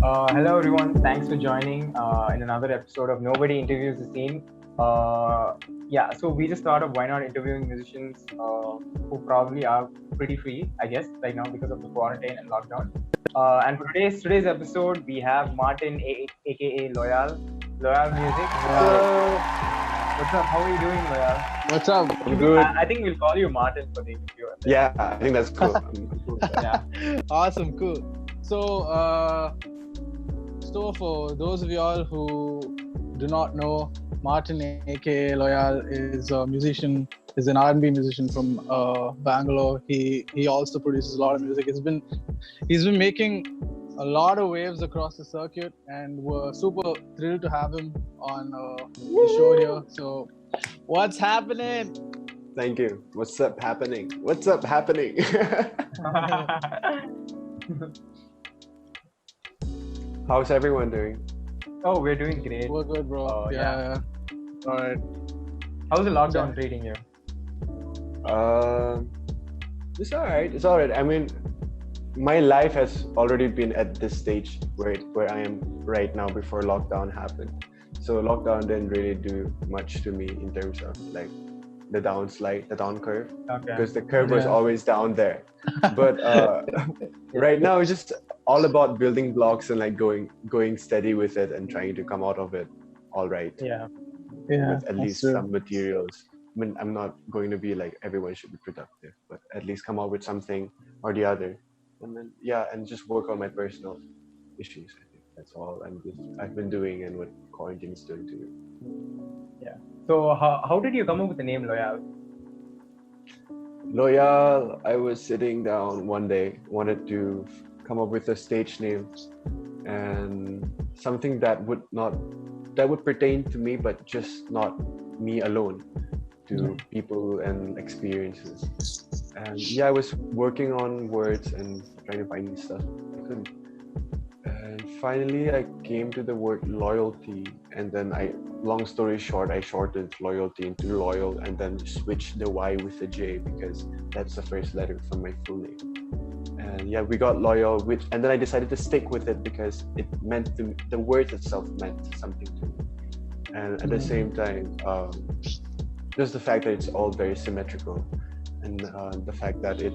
Hello everyone, thanks for joining in another episode of Nobody Interviews the Scene. So we just thought of why not interviewing musicians who probably are pretty free, I guess, right now because of the quarantine and lockdown. And for today's episode, we have Martin, aka Lojal, Lojal Music. What's up? How are you doing, Lojal? What's up? I'm good. I think we'll call you Martin for the interview. Yeah, I think that's cool. I'm cool. Yeah. Awesome, cool. So for those of y'all who do not know, Martin, aka Lojal, is a musician. Is an R&B musician from Bangalore. He also produces a lot of music. He's been making a lot of waves across the circuit, and we're super thrilled to have him on the show here. So, what's happening? Thank you. What's up happening? What's up happening? How's everyone doing? Oh, we're doing great. We're good, bro. Yeah. All right. How's the lockdown treating you? It's alright. It's alright. I mean, my life has already been at this stage where I am right now before lockdown happened. So lockdown didn't really do much to me in terms of like the down curve, because the curve was always down there. But right now it's just all about building blocks and like going steady with it and trying to come out of it all right. Yeah. With at least some materials. I mean, I'm not going to be like everyone should be productive, but at least come out with something or the other, and then and just work on my personal issues. I think that's all I've been doing, and what quarantine is doing to me. Yeah. So how did you come up with the name Lojal? Lojal, I was sitting down one day, wanted to come up with a stage name and something that would pertain to me, but just not me alone, to people and experiences. And I was working on words and trying to find stuff. I couldn't. And finally I came to the word loyalty, and then long story short, I shortened loyalty into loyal and then switched the Y with the J because that's the first letter from my full name. And we got loyal, and then I decided to stick with it because it meant to me, the word itself meant something to me. And at the same time, just the fact that it's all very symmetrical, and the fact that it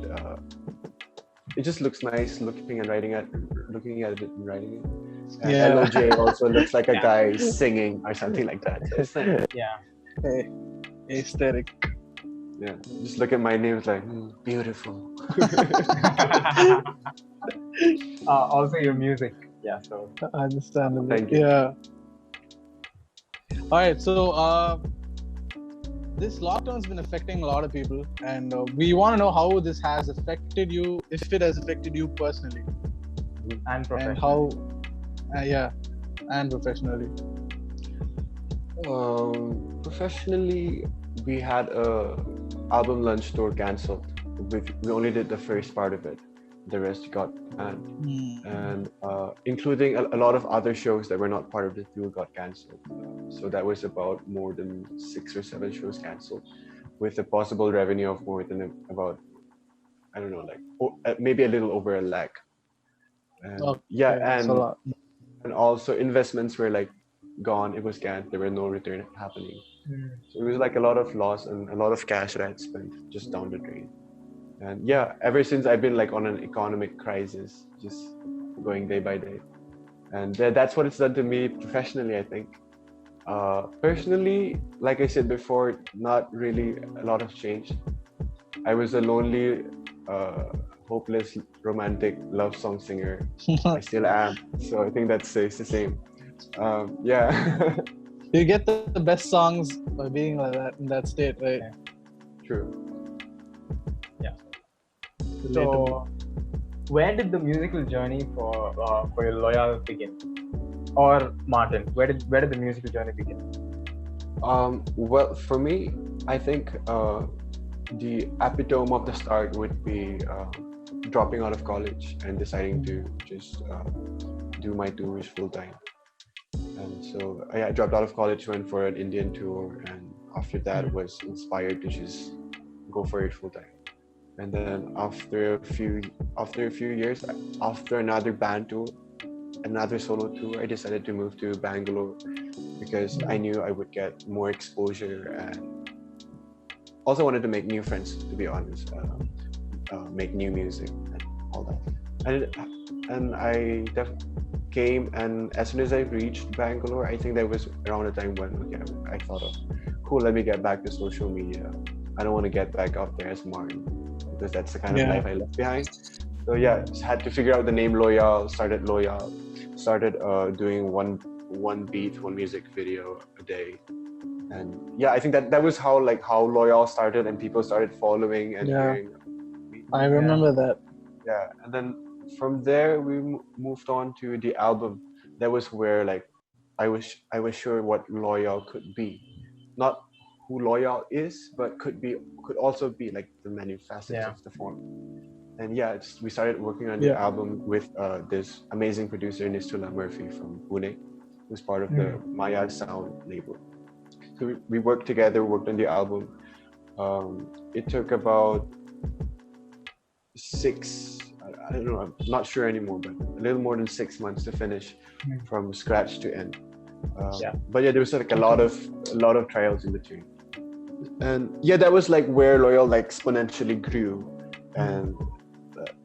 just looks nice looking at it and writing it. And LOJ also looks like a guy singing or something like that. So it's like, Hey, aesthetic. Yeah, just look at my name, it's like beautiful. Also your music. Yeah, so Understandable. Thank you. Yeah. All right, so this lockdown's been affecting a lot of people, and we want to know how this has affected you, if it has affected you personally, and professionally. and how, and professionally. Professionally, we had a album lunch tour cancelled. We only did the first part of it. The rest got banned. And including a lot of other shows that were not part of the tour got cancelled. So that was about more than 6 or 7 shows cancelled, with a possible revenue of more than about, I don't know, like maybe a little over $1 lakh. And, that's a lot. and also investments were like gone. It was canned. There were no return happening. So it was like a lot of loss and a lot of cash that I had spent just down the drain. And ever since I've been like on an economic crisis, just going day by day. And that's what it's done to me professionally, I think. Personally, like I said before, not really a lot has changed. I was a lonely, hopeless, romantic love song singer. I still am. So I think that stays the same. You get the best songs by being like that in that state, right? True. So where did the musical journey for your Lojal begin? Or Martin, where did the musical journey begin? Well, for me, I think the epitome of the start would be dropping out of college and deciding to just do my tours full time. And so I dropped out of college, went for an Indian tour, and after that was inspired to just go for it full time. And then after a few years, after another band tour, another solo tour, I decided to move to Bangalore because I knew I would get more exposure and also wanted to make new friends, to be honest, make new music and all that. And I came, and as soon as I reached Bangalore, I think that was around the time when I thought of, cool, let me get back to social media. I don't want to get back out there as Martin because that's the kind of life I left behind. So yeah, just had to figure out the name Lojal, started doing one beat, one music video a day. And yeah, I think that was how Lojal started, and people started following and hearing. I remember that. Yeah, and then from there we moved on to the album. That was where like I was sure what Lojal could be, not who Lojal is, but could also be like the many facets of the form. And yeah, we started working on the album with this amazing producer Nistula Murphy from Pune, who's part of the Maya Sound label. So we worked together, worked on the album. It took about 6, I don't know, I'm not sure anymore, but a little more than 6 months to finish from scratch to end. But yeah, there was like a lot of trials in between. And yeah, that was like where Lojal like exponentially grew. And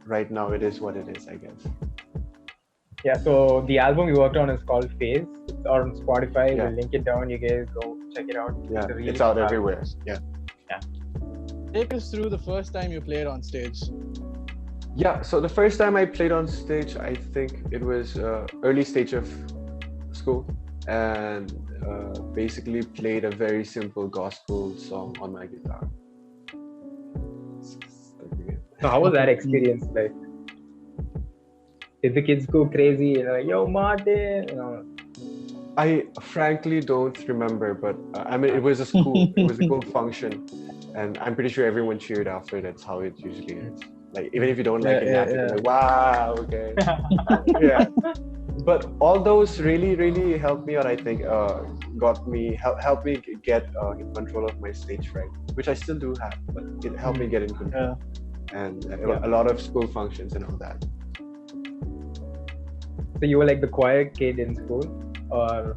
right now it is what it is, I guess. Yeah, so the album you worked on is called Phase. It's on Spotify. We'll link it down. You guys go check it out. Yeah, it's out everywhere. Yeah. Take us through the first time you played on stage. Yeah, so the first time I played on stage, I think it was early stage of school, and basically played a very simple gospel song on my guitar. So how was that experience like? Did the kids go crazy? Like, yo, Martin? I frankly don't remember, but I mean, it was a school function, and I'm pretty sure everyone cheered after. That's how it usually is. Like, even if you don't like it, you're like, wow, okay. Yeah. But all those really helped me out, I think. Helped me get in control of my stage fright, which I still do have, but it helped me get in control. And a lot of school functions and all that. So you were like the choir kid in school, or?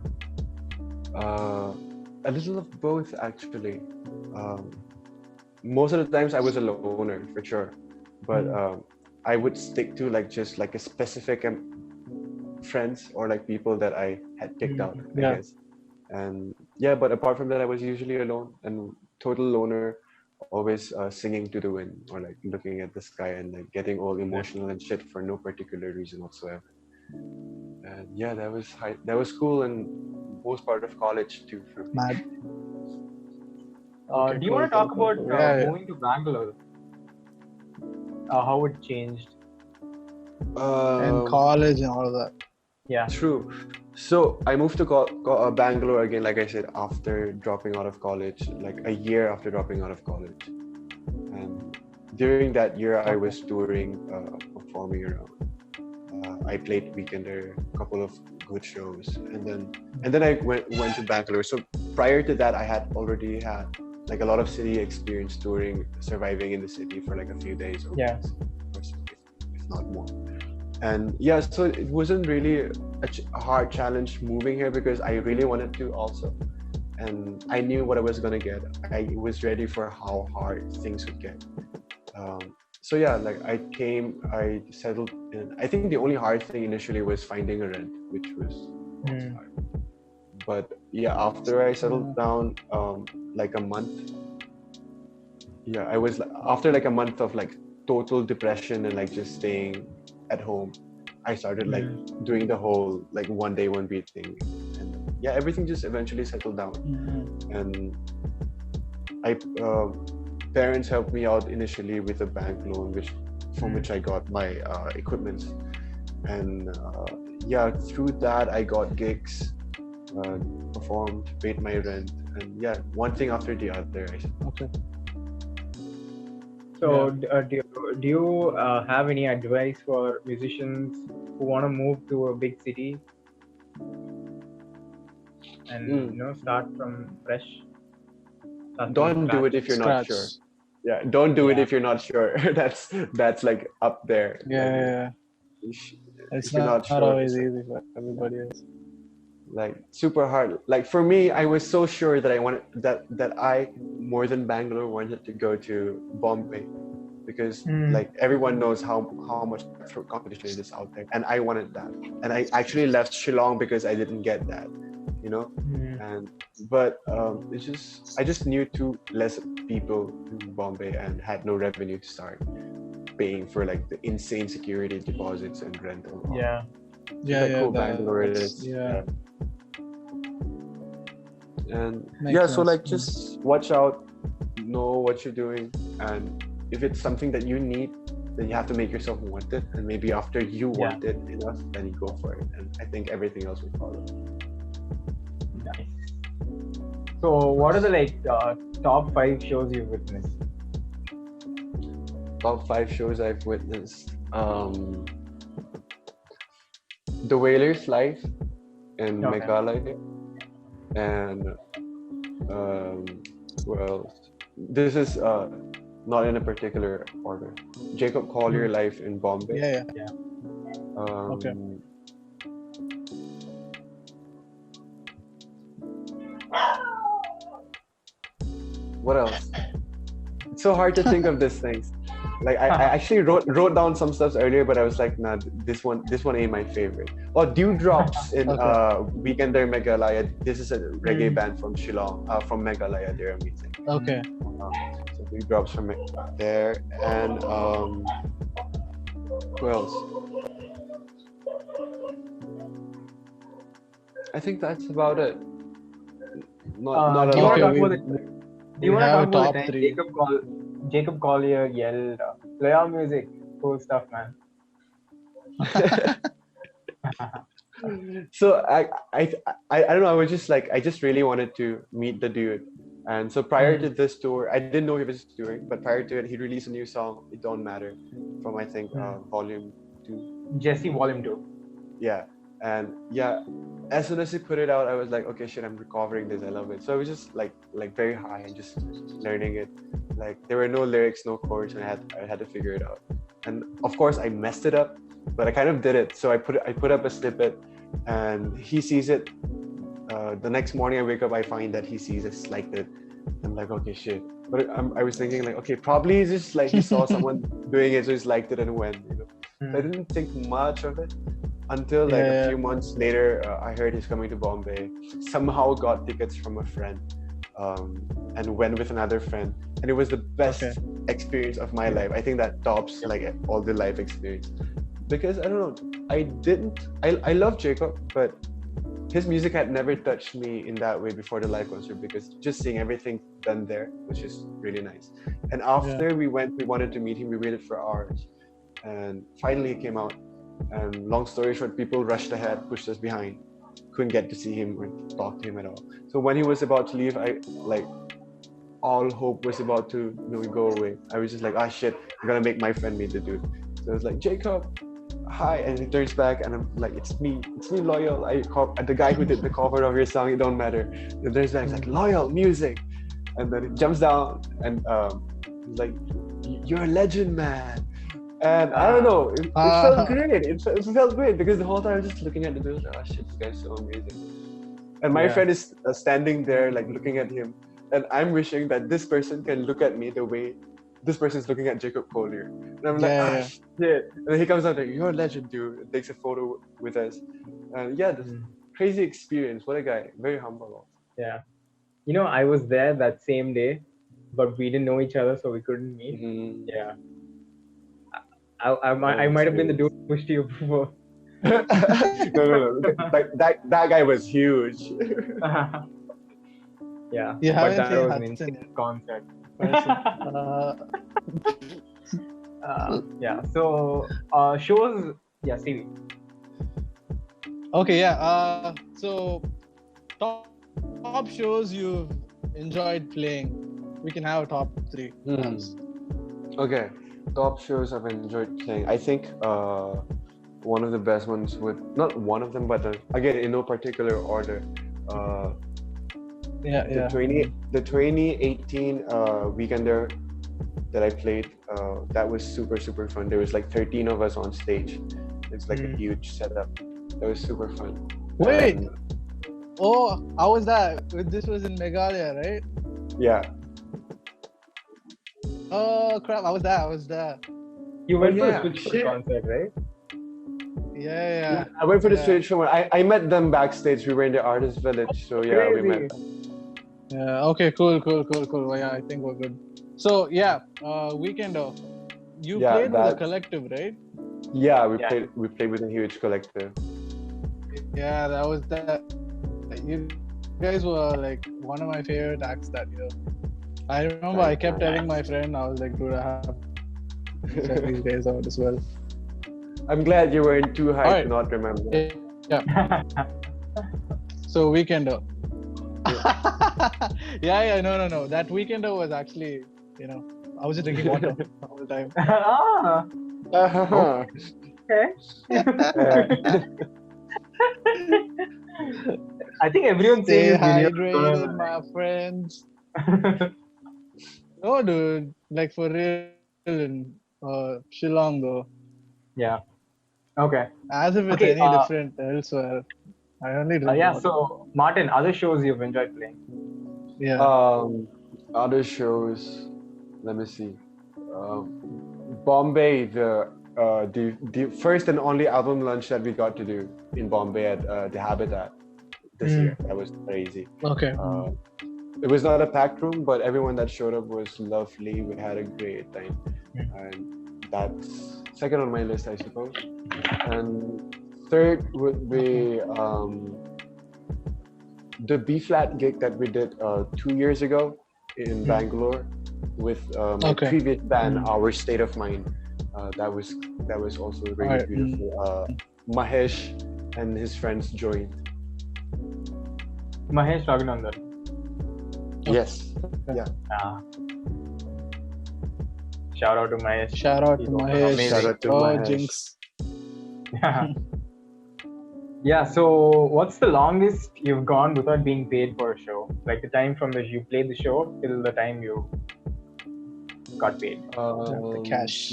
A little of both, actually. Most of the times I was a loner, for sure. But I would stick to like just like a specific friends or like people that I had picked out, I guess. And yeah, but apart from that, I was usually alone and total loner, always singing to the wind or like looking at the sky and like getting all emotional and shit for no particular reason whatsoever. And yeah, that was cool, and most part of college too for me. Mad. Do you want to talk about moving to Bangalore? How it changed? In college and all of that. Yeah. True. So I moved to Bangalore again, like I said, after dropping out of college, like a year after dropping out of college. And during that year, I was touring, performing around. I played Weekender, a couple of good shows, and then I went to Bangalore. So prior to that, I had already had like a lot of city experience touring, surviving in the city for like a few days or weeks, if not more. And yeah, so it wasn't really a hard challenge moving here because I really wanted to also, and I knew what I was gonna get. I was ready for how hard things would get. So yeah, like I settled in. I think the only hard thing initially was finding a rent, which was hard. But yeah, after I settled down, like a month. Yeah, I was after like a month of like total depression and like just staying at home. I started like doing the whole like one day one beat thing, and yeah, everything just eventually settled down. And parents helped me out initially with a bank loan, from which I got my equipment, and yeah, through that I got gigs, performed, paid my rent, and yeah, one thing after the other. Okay. So do you have any advice for musicians who want to move to a big city and start from fresh? Don't do it if you're not sure. Yeah, don't do it if you're not sure. That's like up there. Yeah. It's you're not sure, always easy for everybody else. like super hard. Like for me, I was so sure that I wanted that I more than Bangalore wanted to go to Bombay because like everyone knows how much cutthroat competition it is out there, and I wanted that, and I actually left Shillong because I didn't get that, you know. And but it's just I just knew too less people in Bombay and had no revenue to start paying for like the insane security deposits and rental. Yeah. Cool Bangalore it is. Yeah. And Makes so like sense. just watch out, know what you're doing, and if it's something that you need, then you have to make yourself want it, and maybe after you want it enough, then you go for it, and I think everything else will follow. Nice. So what are the like top 5 shows you've witnessed? Top 5 shows I've witnessed. The Whalers live in Meghalaya, and who else? This is not in a particular order. Jacob Collier live in Bombay. Yeah. Okay. What else? It's so hard to think of these things. Like I actually wrote down some stuff earlier, but I was like, nah, this one ain't my favorite. Or Dewdrops in Weekender Meghalaya. This is a reggae band from Shillong, from Meghalaya. They're amazing. Okay. So Dewdrops from there, and who else? I think that's about it. Not a lot. Do you want to talk about the time Jacob Collier yelled, "Playa music, cool stuff, man." So I don't know. I was just like I just really wanted to meet the dude, and so prior to this tour, I didn't know he was touring, but prior to it, he released a new song, "It Don't Matter," from I think Volume 2. Jesse Volume 2. Yeah, and as soon as he put it out, I was like, okay, shit, I'm recovering this. I love it. So I was just like very high and just learning it. Like there were no lyrics, no chords, and I had to figure it out. And of course, I messed it up, but I kind of did it. So I put up a snippet, and he sees it. The next morning I wake up, I find that he sees it, liked it. I'm like, okay, shit. But I was thinking like, okay, probably it's just like he saw someone doing it, so he liked it and went. You know, so I didn't think much of it. Until like a few months later, I heard he's coming to Bombay. Somehow got tickets from a friend, and went with another friend, and it was the best experience of my life. I think that tops like all the life experience, because I don't know, I love Jacob, but his music had never touched me in that way before the live concert, because just seeing everything done there, which is really nice. And after we wanted to meet him. We waited for hours, and finally he came out. And long story short, people rushed ahead, pushed us behind. Couldn't get to see him or talk to him at all. So when he was about to leave, I like all hope was about to go away. I was just like, shit, I'm gonna make my friend meet the dude. So I was like, Jacob, hi, and he turns back, and I'm like, it's me, Lojal. The guy who did the cover of your song, It Don't Matter. And turns back, he's like, Lojal music, and then he jumps down and he's like, you're a legend, man. And I don't know, it felt great. It felt great because the whole time I was just looking at the dude, like, shit, this guy's so amazing. And my friend is standing there, like looking at him, and I'm wishing that this person can look at me the way this person is looking at Jacob Collier. And I'm like, shit. And then he comes out there, you're a legend, dude. And takes a photo with us. And this crazy experience. What a guy. Very humble. Yeah. You know, I was there that same day, but we didn't know each other, so we couldn't meet. Yeah. I might have been the dude who pushed you before. No. That guy was huge. Yeah. You but haven't that seen was an Hudson insane concert. yet. So shows. Yeah, Stevie. Okay. So top shows you've enjoyed playing. We can have a top 3. Okay. Top shows I've enjoyed playing. I think one of the best ones not one of them, but again in no particular order. The 2018 Weekender that I played, that was super fun. There was like 13 of us on stage. It's like a huge setup. It was super fun. Wait. And, Oh, how was that? This was in Meghalaya, right? yeah. Oh crap! I was there. You went for yeah, a Switch shit. concert, right? Yeah. I went for the Yeah. Switch show. I met them backstage. We were in the artist village. So yeah, we met. Yeah. Okay. Cool. Well, yeah, I think we're good. So yeah, Weekender. You Yeah, played with a that's- collective, right? Yeah, we played with a huge collective. Yeah, that was that. You guys were like one of my favorite acts that year. I remember I kept telling my friend, I was like, dude, I have to check these guys out as well. I'm glad you weren't too hyped Alright. to not remember. Yeah. So Weekender. Yeah. No. That Weekender was actually, I was just drinking water the whole time. Okay. I think everyone's Stay saying this video is hydrated, my friends. No, dude. Like for real in Shillong though. Yeah. Okay. As if it's Okay, any different elsewhere. I only drink yeah. water. So, Martin, other shows you've enjoyed playing? Yeah. Other shows. Let me see. Bombay, the first and only album launch that we got to do in Bombay at the Habitat this year. That was crazy. Okay. It was not a packed room, but everyone that showed up was lovely. We had a great time, and that's second on my list, I suppose. And third would be the B flat gig that we did 2 years ago in Bangalore with my previous band, Our State of Mind. That was also really beautiful. Mahesh and his friends joined. Mahesh Raghunandan. Yes. Yeah. Shout out to Mahesh. Shout out to Mahesh. Amazing. Shout out to Oh, Mahesh. Jinx. Yeah, so what's the longest you've gone without being paid for a show? Like the time from you played the show till the time you got paid. The cash.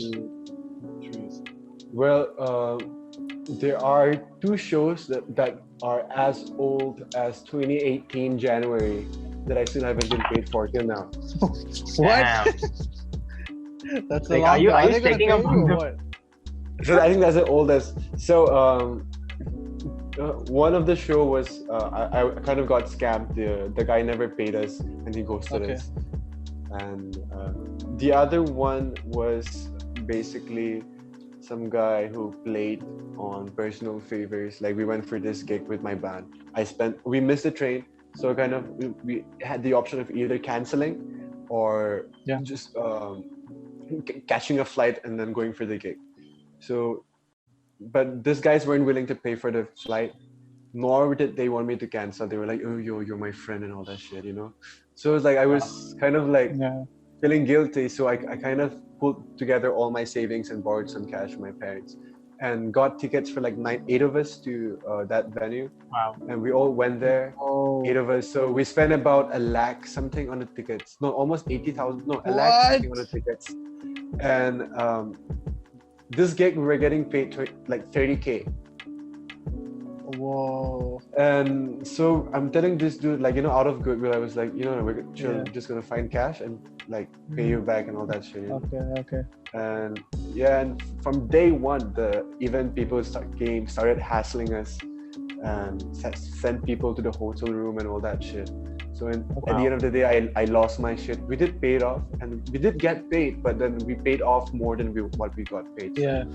Well, there are two shows that are as old as 2018 January that I still haven't been paid for till now. What? That's a Like, long are you time. They gonna checking pay up you on or the- what? So I think that's the oldest. So one of the show was I kind of got scammed. The guy never paid us and he ghosted us. And the other one was basically some guy who played on personal favors. Like we went for this gig with my band. We missed the train, so kind of we had the option of either canceling or just catching a flight and then going for the gig. So, but these guys weren't willing to pay for the flight, nor did they want me to cancel. They were like, "Oh, you're my friend," and all that shit, So it was like I was kind of like feeling guilty. So I kind of put together all my savings and borrowed some cash from my parents, and got tickets for like 8 of us to that venue. Wow. And we all went there, 8 of us. So we spent about 1 lakh something on the tickets. No, almost 80,000. No, 1 lakh something on the tickets. And this gig we were getting paid like 30K. Whoa. And so I'm telling this dude, like, out of goodwill, I was like, we're just gonna find cash and like pay you back and all that shit. Okay. And and from day one, the event people started hassling us and sent people to the hotel room and all that shit. So at the end of the day, I lost my shit. We did pay it off, and we did get paid, but then we paid off more than what we got paid. Yeah.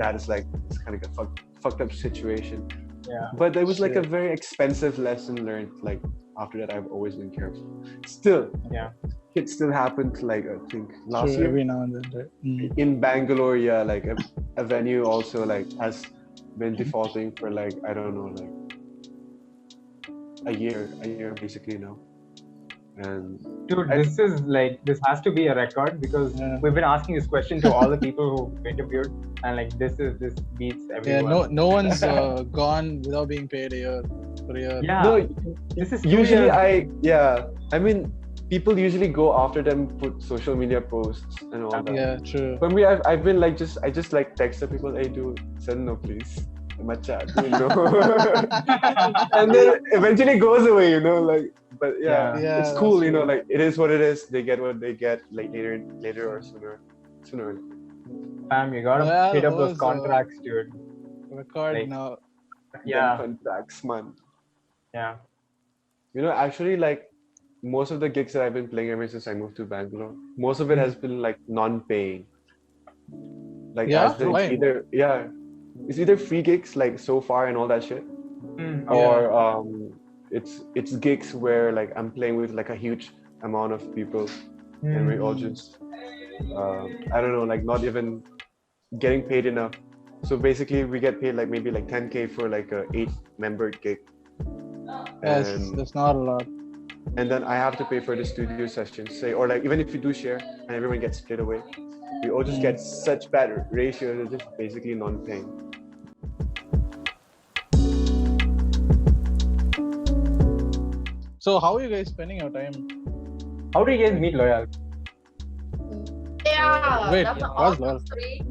That is like, it's kind of a fucked up situation. Yeah. But it was like a very expensive lesson learned. Like after that, I've always been careful. Still, it still happened. Like I think last year every now and then. Right? in Bangalore, like a venue also like has been defaulting for like I don't know like a year basically now. And dude, this has to be a record because we've been asking this question to all the people who interviewed, and like this beats everyone. Yeah, no one's gone without being paid for a year. Yeah. No, this is usually I I mean people usually go after them, put social media posts and all that. Yeah, true. For me, I've been like I just like text the people, hey dude, send no please. Macha, dude, no. And then eventually goes away, like. But yeah, Yeah, it's cool, that's true. like it is what it is. They get what they get, like later or sooner. Fam, you gotta Well, hit up those also- contracts, dude. Record Like- now. Yeah. Contracts, man. Yeah. Actually, like most of the gigs that I've been playing ever since I moved to Bangalore, most of it has been like non-paying. Like Yeah? as in Why? it's either free gigs like so far and all that shit, or it's gigs where like I'm playing with like a huge amount of people and we all just I don't know, like not even getting paid enough. So basically we get paid like maybe like 10K for like a 8-member gig. Yes, And that's not a lot. and then I have to pay for the studio sessions, say, or like even if you do share and everyone gets split away, we all just get such bad ratios. It's just basically non-paying. So how are you guys spending your time? How do you guys meet Lojal? Yeah, Wait, that's an what's awesome that? story.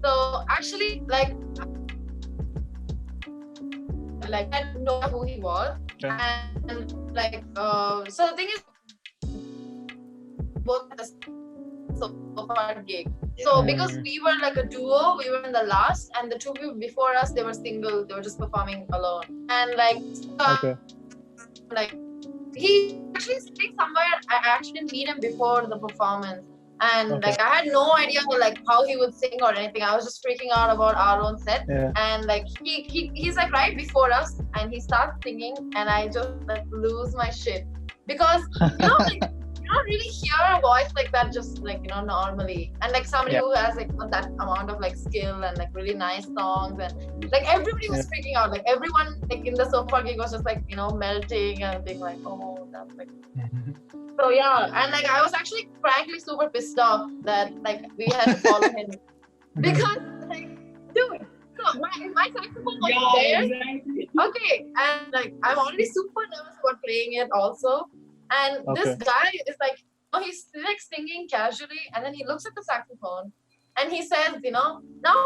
So actually, like I didn't know who he was, Okay. and like so the thing is, both at the so far gig. So because we were like a duo, we were in the last, and the two people before us, they were single. They were just performing alone, and Okay. like he actually sitting somewhere. I actually didn't meet him before the performance, and Okay. like I had no idea like how he would sing or anything. I was just freaking out about our own set, Yeah. and like he's like right before us, and he starts singing, and I just like lose my shit because like you don't really hear a voice like that just like normally, and like somebody who has like that amount of like skill and like really nice songs, and like everybody was freaking out, like everyone like in the sofa gig was just like melting and being like, oh, that's like so and like I was actually frankly super pissed off that like we had to follow him because like dude, so my saxophone was there. Exactly. Okay, and like I'm already super nervous about playing it also. And this guy is like, he's like singing casually, and then he looks at the saxophone and he says, now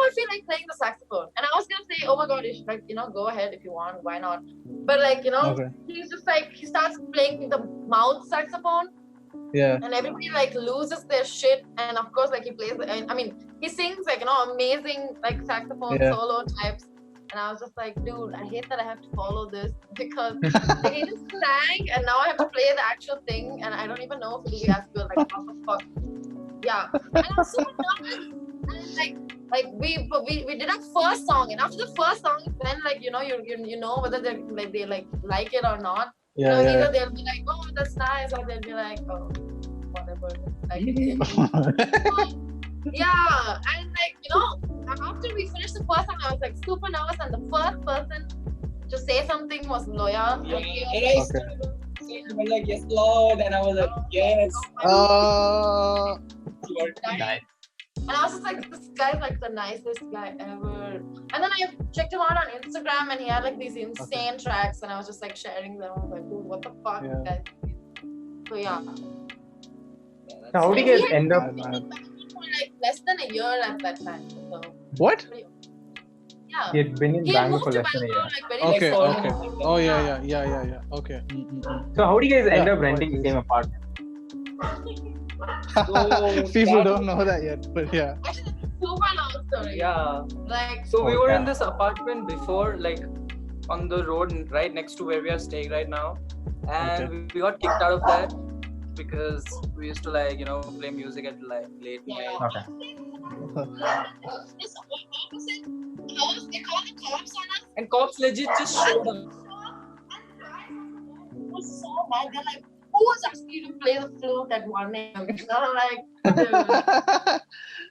I feel like playing the saxophone. And I was gonna say, oh my god, you should like, go ahead if you want, why not? But like, he's just like, he starts playing the mouth saxophone. Yeah. And everybody like loses their shit, and of course like he plays he sings like amazing like saxophone solo types, and I was just like, dude, I hate that I have to follow this because like, he just sang and now I have to play the actual thing, and I don't even know if we have to like what the fuck. Yeah, and I'm super nervous, and like we did our first song, and after the first song then like you know whether they like it or not. Either they'll be like, oh, that's nice, or they'll be like, oh, whatever. Like, yeah, and like after we finished the first song, I was like super nervous, and the first person to say something was Lojal. I was like, yes, Lord, and I was like, yes. Nice. And I was just like, this guy's like the nicest guy ever. And then I checked him out on Instagram, and he had like these insane tracks, and I was just like sharing them. I was like, dude, what the fuck, guys? So yeah. So how do you guys end up? For like less than a year at that time. So What? yeah. He had been in He Bangalore moved for to less than a year. Bangalore like very Okay. Oh yeah. Okay. So how do you guys end Yeah. up renting the same apartment? People don't know that yet, but yeah. Actually, that's a super long story. Yeah. Like, So we were in this apartment before, like on the road right next to where we are staying right now, and we got kicked out of that because we used to like play music at like late night. Okay. this opposite house, they called the cops on us. And cops legit just showed up. And guys was so mad. They're like, who was asking you to play the flute at 1 a.m.? And I'm like, dude,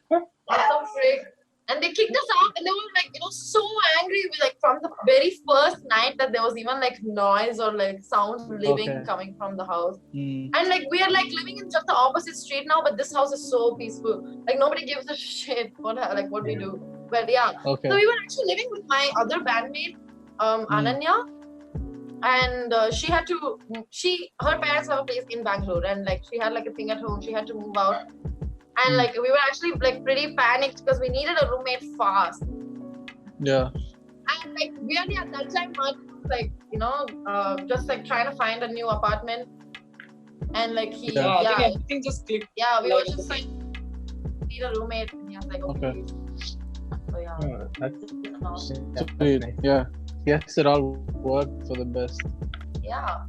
what the frick? And they kicked us out, and they were like, so angry with like from the very first night that there was even like noise or like sounds coming from the house. And like we are like living in just the opposite street now, but this house is so peaceful. Like nobody gives a shit what we do. But yeah. Okay. So we were actually living with my other bandmate, Ananya. and her parents have a place in Bangalore, and like she had like a thing at home. She had to move out, and like we were actually like pretty panicked because we needed a roommate fast. Yeah. And like weirdly at that time, Mark was like just like trying to find a new apartment, and like I think everything just clicked. Yeah, we were Like, just like need a roommate, and he was like, okay. So yeah. That's Sweet. nice. Yeah. Yes, it all worked for the best. Yeah.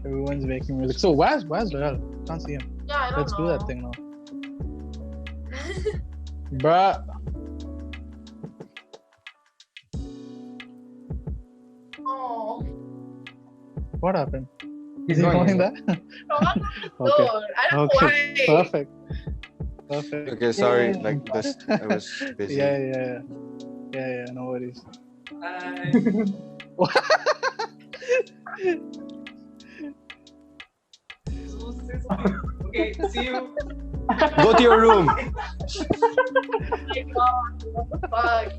Everyone's making music. So where's Lojal? Can't see him. Yeah, I don't Let's know. do that thing now. Bruh. Oh. What happened? He's Is he going going in. there? Okay. Okay. I don't know why. Perfect. Perfect. Okay, sorry. Yeah. Like this, I was busy. Yeah. No worries. Hi. Okay, see you. Go to your room. Oh my god, what the fuck?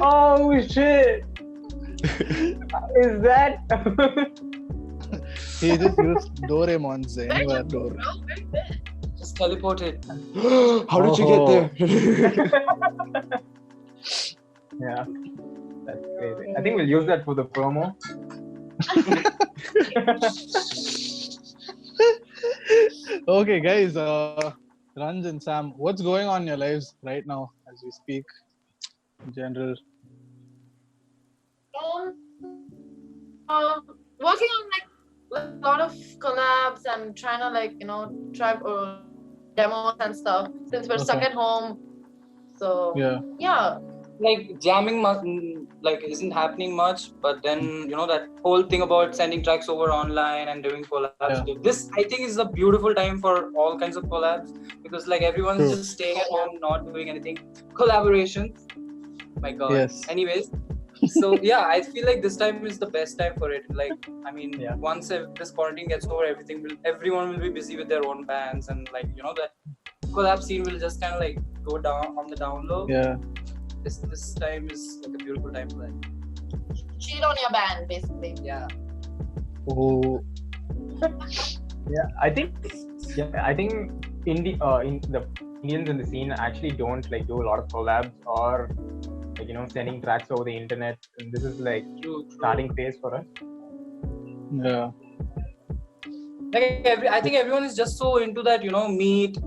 Oh shit! Is that? He just used Doraemon's anywhere door. Bro, very good. Just teleported. How did you get there? Yeah, that's crazy. I think we'll use that for the promo. Okay, guys. Ranj and Sam, what's going on in your lives right now as we speak? In general. Working on like a lot of collabs and trying to like try demos and stuff since we're stuck Okay. at home. So Yeah. Like jamming like isn't happening much, but then that whole thing about sending tracks over online and doing collabs. Yeah. This I think is a beautiful time for all kinds of collabs because like everyone's True. just staying at home, not doing anything. Collaborations. My God. Yes. Anyways, so yeah, I feel like this time is the best time for it. Like I mean, Yeah. once this quarantine gets over, everyone will be busy with their own bands, and like the collab scene will just kind of like go down on the down low. Yeah. This time is like a beautiful time for that. cheat on your band basically. Yeah. Oh. Yeah, I think in the Indians in the scene actually don't like do a lot of collabs or like sending tracks over the internet, and this is like True. starting phase for us. Yeah. Like I think everyone is just so into that meet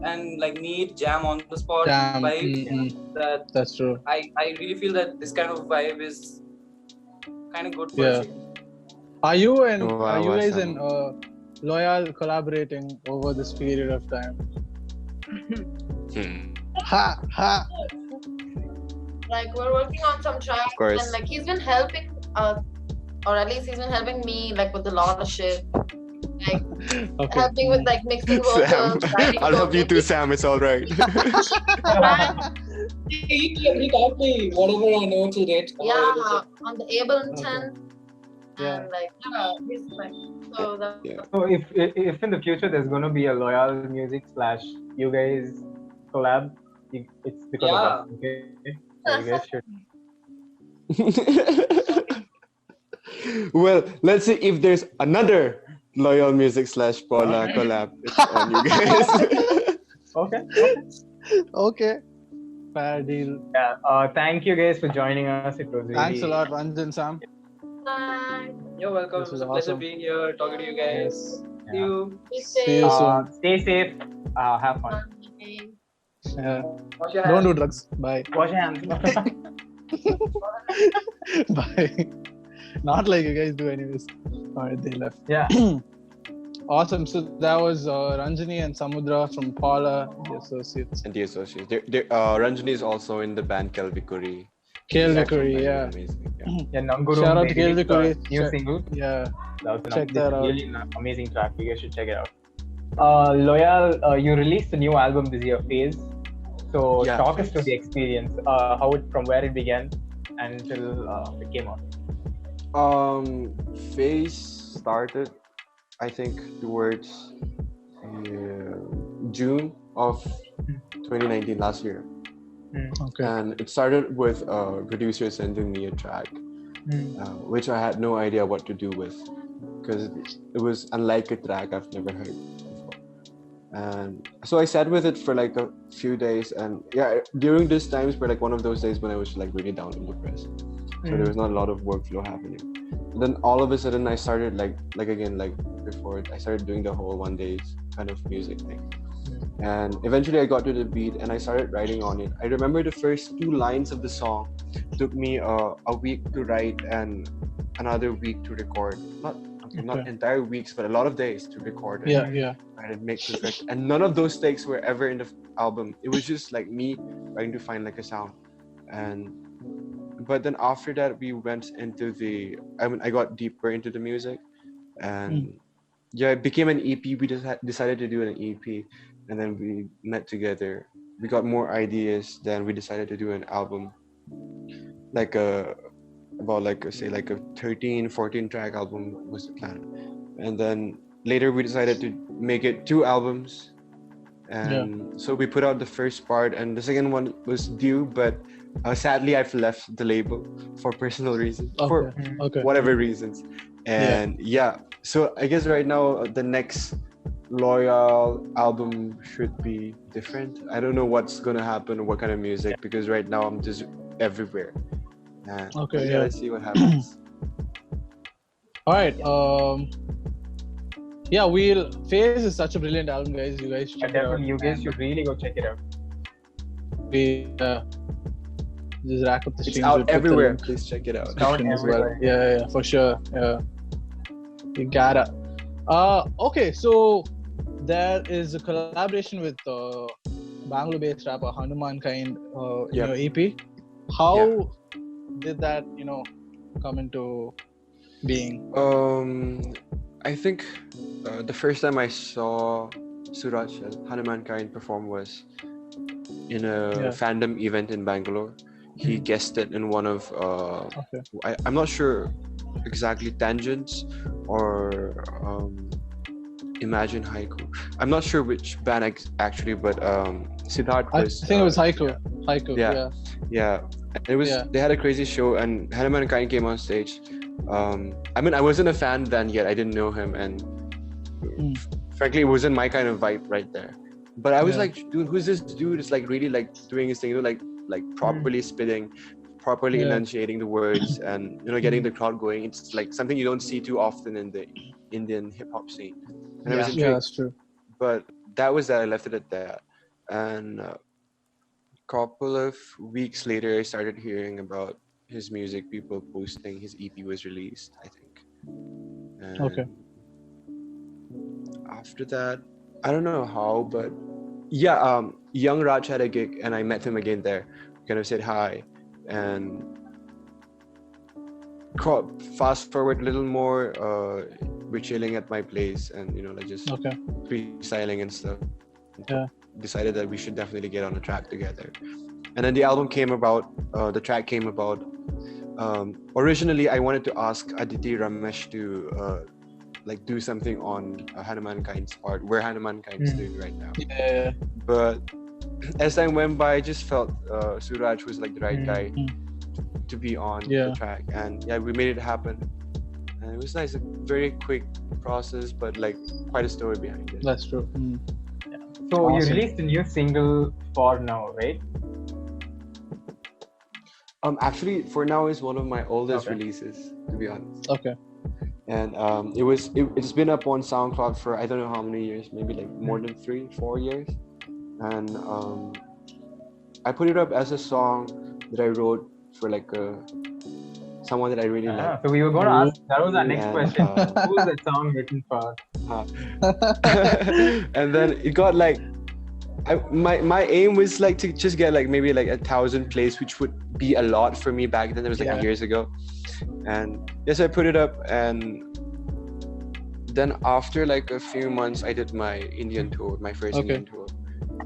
jam on the spot Damn. vibe that That's true. I really feel that this kind of vibe is kind of good for Yeah. us. Are you and Oh, are you wow, guys Sam. and Lojal collaborating over this period of time? Ha. Like we're working on some tracks Of course. and like he's been helping us, or at least he's been helping me like with a lot of shit. Like Okay. helping with like mixing Sam, vocals, writing I'll help you too, vocals. Sam. It's all right. He taught me whatever I know to date. Yeah, on the Ableton. Yeah. And like he's like so that Yeah. So if in the future there's gonna be a Loyal Music / you guys collab, it's because of us. Okay, so you guys should. Well, let's see if there's another Loyal Music / Paula collab. It's on you guys. Okay. Okay. Fair deal. Yeah. Thank you guys for joining us. It was really. Thanks a lot, Ranjan Sam. You're welcome. This It was was a pleasure awesome. being here, talking to you guys. See you. See you soon. Stay safe. Have fun. Yeah. Wash your Don't hands. do drugs. Bye. Wash your hands. Bye. Not like you guys do anyways. Alright, they left. Yeah. Awesome. So that was Ranjani and Samudra from Paula, the associates. And the associates. Ranjani is also in the band Kelvikuri. Kale She's Vikuri, actually yeah. amazing. Yeah. Yeah, Nanguru. Shout out they to Kale released a Vikuri. New single. Yeah. That was Check that out. Really amazing track. You guys should check it out. Loyal, you released a new album this year, Phase. So Yeah, talk us Phase. through the experience, from where it began until it came out. Phase started, I think, towards June of 2019, last year. Okay. And it started with a producer sending me a track, which I had no idea what to do with, because it was unlike a track I've never heard before. And so I sat with it for like a few days, and yeah, during these times were like one of those days when I was like really down and depressed. So there was not a lot of workflow happening. And then all of a sudden I started like again, like before, I started doing the whole 1 days kind of music thing. And eventually I got to the beat and I started writing on it. I remember the first 2 lines of the song took me a week to write and another week to record. Not entire weeks, but a lot of days to record it. Yeah. And make perfect. And none of those takes were ever in the album. It was just like me trying to find like a sound. But then after that we went into I got deeper into the music, and yeah, it became an EP. We just decided to do an EP, and then we met together. We got more ideas. Then we decided to do an album, like say like a 13, 14 track album was the plan. And then later we decided to make it 2 albums. And so we put out the first part, and the second one was due, but sadly I've left the label for personal reasons, for whatever reasons. And so I guess right now the next Lojal album should be different. I don't know what's gonna happen or what kind of music, because right now I'm just everywhere. And let's see what happens. All right. Phase is such a brilliant album, guys. You guys check it out. You guys should really go check it out. We just rack up the streams. It's out everywhere. Please check it out. It's out everywhere. Yeah, for sure. Yeah, you gotta. Okay, so there is a collaboration with Bangalore-based rapper Hanuman Kind in your EP. How did that, come into being? I think the first time I saw Suraj Hanuman Kind perform was in a fandom event in Bangalore. He guested in one of I'm not sure exactly, Tangents or Imagine Haiku. I'm not sure which band actually, but Siddharth was. I think it was Haiku. Yeah. It was. They had a crazy show, and Hanuman Kind came on stage. I mean, I wasn't a fan then yet. I didn't know him, and frankly, it wasn't my kind of vibe right there. But I was like, dude, who's this dude? It's like really like doing his thing, like properly spitting, properly enunciating the words, and getting the crowd going. It's like something you don't see too often in the Indian hip hop scene. And I was intrigued. That's true. But that was that. I left it at that. And a couple of weeks later, I started hearing about his music, people posting his EP was released, I think. And after that, I don't know how, but Young Raj had a gig and I met him again there. Kind of said hi, and fast forward a little more, we're chilling at my place and like just freestyling and stuff. Decided that we should definitely get on a track together. And then the album came about, the track came about. Originally, I wanted to ask Aditi Ramesh to do something on Hanuman Kind's part, where Hanuman Kind is doing right now. But as time went by, I just felt Suraj was like the right guy to be on the track, and we made it happen. And it was nice, a very quick process, but like quite a story behind it. That's true. So you released a new single For Now, right? Actually, For Now is one of my oldest releases, to be honest. And it's been up on SoundCloud for I don't know how many years, maybe like more than 3-4 years. And I put it up as a song that I wrote for like someone that I really like. So we were going to ask, that was our next question. Who was that song written for? And then it got like, my aim was like to just get like maybe like 1,000 plays, which would be a lot for me back then. It was like years ago. And yes, I put it up, and then after like a few months, I did my Indian tour, my first Indian tour.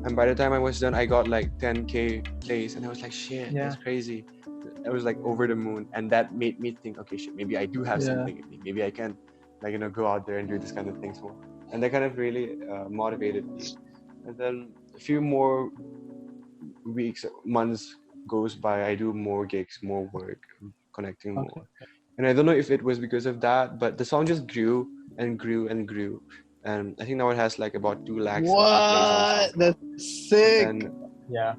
And by the time I was done, I got like 10K plays, and I was like, shit, that's crazy. I was like over the moon, and that made me think, okay, shit, maybe I do have something in me. Maybe I can go out there and do this kind of things more. And that kind of really motivated me. And then a few more weeks, months goes by, I do more gigs, more work, connecting more. Okay. And I don't know if it was because of that, but the song just grew and grew and grew. And I think now it has like about 2 lakhs monthly plays on What? SoundCloud. That's sick. And Yeah.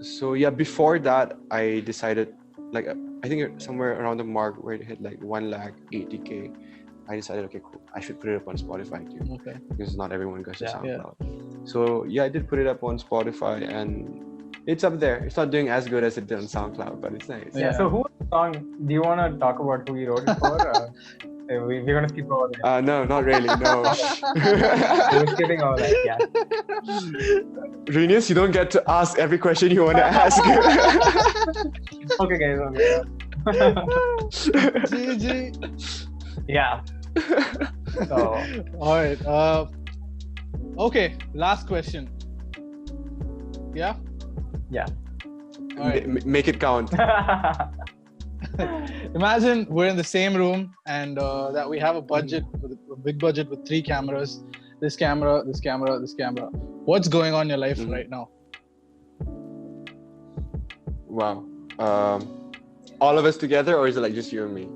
so yeah, before that, I decided, like, I think somewhere around the mark where it hit like 1 lakh 80K, I decided, okay, cool, I should put it up on Spotify too, Okay. because not everyone goes to Yeah. SoundCloud. So yeah, I did put it up on Spotify, and it's up there. It's not doing as good as it did on SoundCloud, but it's nice. Yeah. So who was the song? Do you want to talk about who you wrote it for? We're gonna skip over that. No, not really. No. We're skipping over that. Yeah. Renius, you don't get to ask every question you want to ask. Okay, guys. Okay. GG. Yeah. So All right. Okay. Last question. Yeah. yeah. All right. Make it count. Imagine we're in the same room and that we have a budget, with a big budget with 3 cameras. This camera, this camera, this camera. What's going on in your life right now? Wow. All of us together, or is it like just you and me?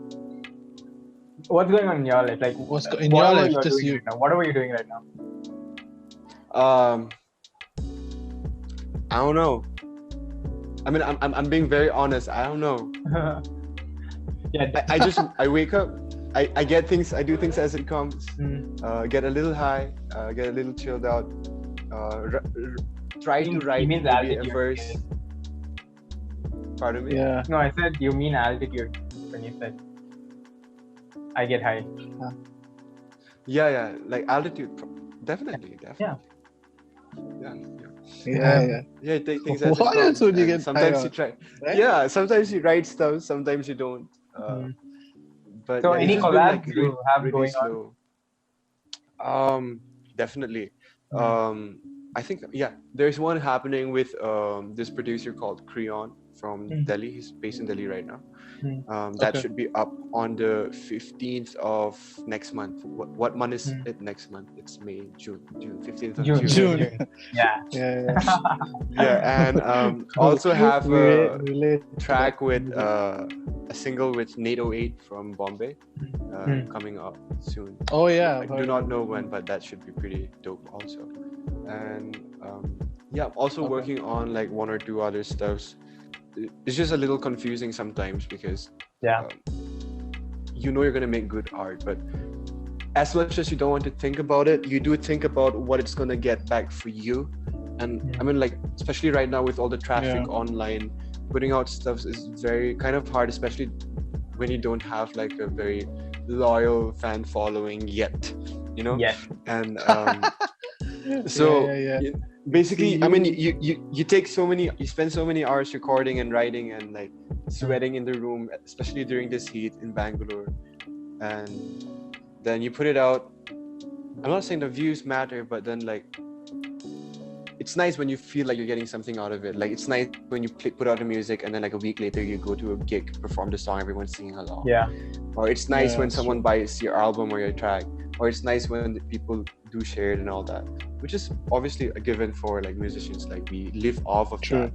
What's going on in your life? Like, What's in your whatever life? you're Just doing you. right now. Whatever you're doing right now. I don't know. I mean, I'm being very honest. I don't know. Yeah. I wake up. I get things. I do things as it comes. Get a little high. Get a little chilled out. Try to write means maybe a altitude. verse. Pardon me. Yeah. No, I said you mean altitude when you said I get high. Yeah. Like altitude. Definitely. Yeah. Yeah. Yeah, take things as it What comes. else would you And get sometimes high you try. Right? Yeah, sometimes you write stuff, sometimes you don't. But So yeah, any it's just been, collabs like, you have really going slow. Definitely. I think there's one happening with this producer called Creon from Delhi. He's based in Delhi right now. That Okay. should be up on the 15th of next month. What month is it next month? It's May, June, 15th of June. June. Yeah. Yeah. Yeah, and also have a Relate. track with a single with Nate 08 from Bombay coming up soon. Oh yeah. I do not know when, but that should be pretty dope also. And I'm also working on like 1 or 2 other stuffs. It's just a little confusing sometimes because you know you're gonna make good art, but as much as you don't want to think about it, you do think about what it's gonna get back for you. And I mean, like, especially right now with all the traffic online, putting out stuff is very kind of hard, especially when you don't have like a very loyal fan following yet, you know? Yes. And so basically, I mean, you spend so many hours recording and writing and like sweating in the room, especially during this heat in Bangalore, and then you put it out. I'm not saying the views matter, but then like it's nice when you feel like you're getting something out of it. Like it's nice when you put out the music and then like a week later you go to a gig, perform the song, everyone's singing along. Yeah. Or it's nice when that's someone buys your album or your track. Or it's nice when the people do share it and all that, which is obviously a given for like musicians. Like we live off of that.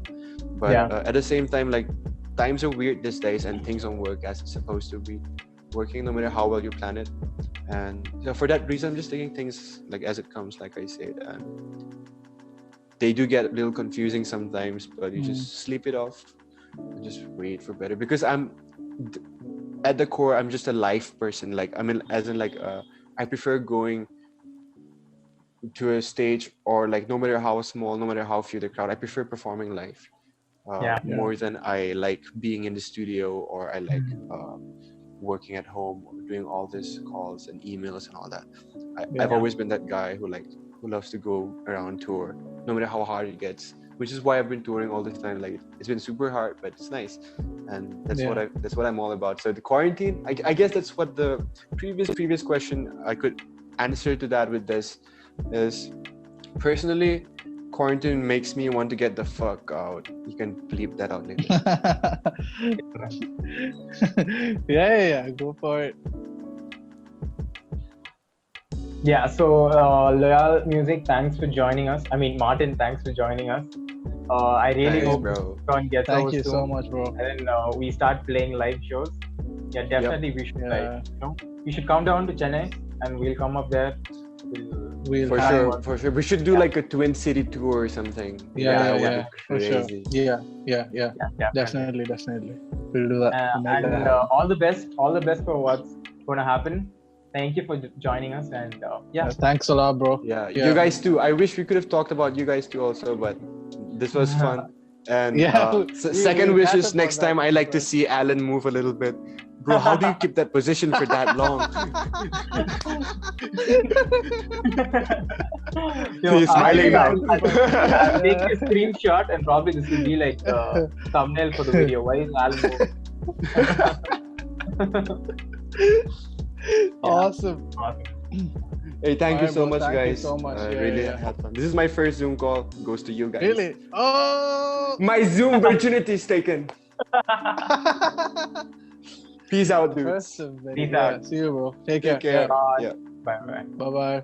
But at the same time, like times are weird these days and things don't work as it's supposed to be working, no matter how well you plan it. And for that reason, I'm just taking things like as it comes, like I said. And they do get a little confusing sometimes, but you just sleep it off and just wait for better. Because at the core, I'm just a live person. Like I mean, as in like I prefer going to a stage, or like no matter how small, no matter how few the crowd, I prefer performing live more than I like being in the studio, or I like working at home or doing all this calls and emails and all that. I've always been that guy who loves to go around tour, no matter how hard it gets. Which is why I've been touring all this time. Like it's been super hard, but it's nice, and that's what I'm all about. So the quarantine, I guess that's what the previous question I could answer to that with this is, personally, quarantine makes me want to get the fuck out. You can bleep that out later. yeah. Go for it. Yeah, so Loyal Music, thanks for joining us. I mean, Martin, thanks for joining us. I really Thanks, hope bro. John gets Thank over you soon, so much, bro. and then we start playing live shows. Yeah, definitely we should Yeah. you should come down to Chennai and we'll come up there. We'll For hang sure, out. for sure. We should do like a twin city tour or something. Yeah, That would be for sure. crazy. Yeah. Definitely. We'll do that. We'll make that And happen. all the best for what's going to happen. Thank you for joining us, and Thanks a lot, bro. Yeah, you guys too. I wish we could have talked about you guys too also, but this was fun. And second wish is next time I like to see Alan move a little bit. Bro, how do you keep that position for that long? He's smiling now. I'll take a screenshot and probably this will be like the thumbnail for the video. Why is Alan Awesome. Hey, thank you Alright, so bro, much, thank you guys. so much. Really had fun. This is my first Zoom call. Goes to you guys. Really? Oh! My Zoom virginity is taken. Peace out, dudes. Awesome, man. Peace out. See you, bro. Take Take care. care. Bye. Yeah. Bye. Bye-bye.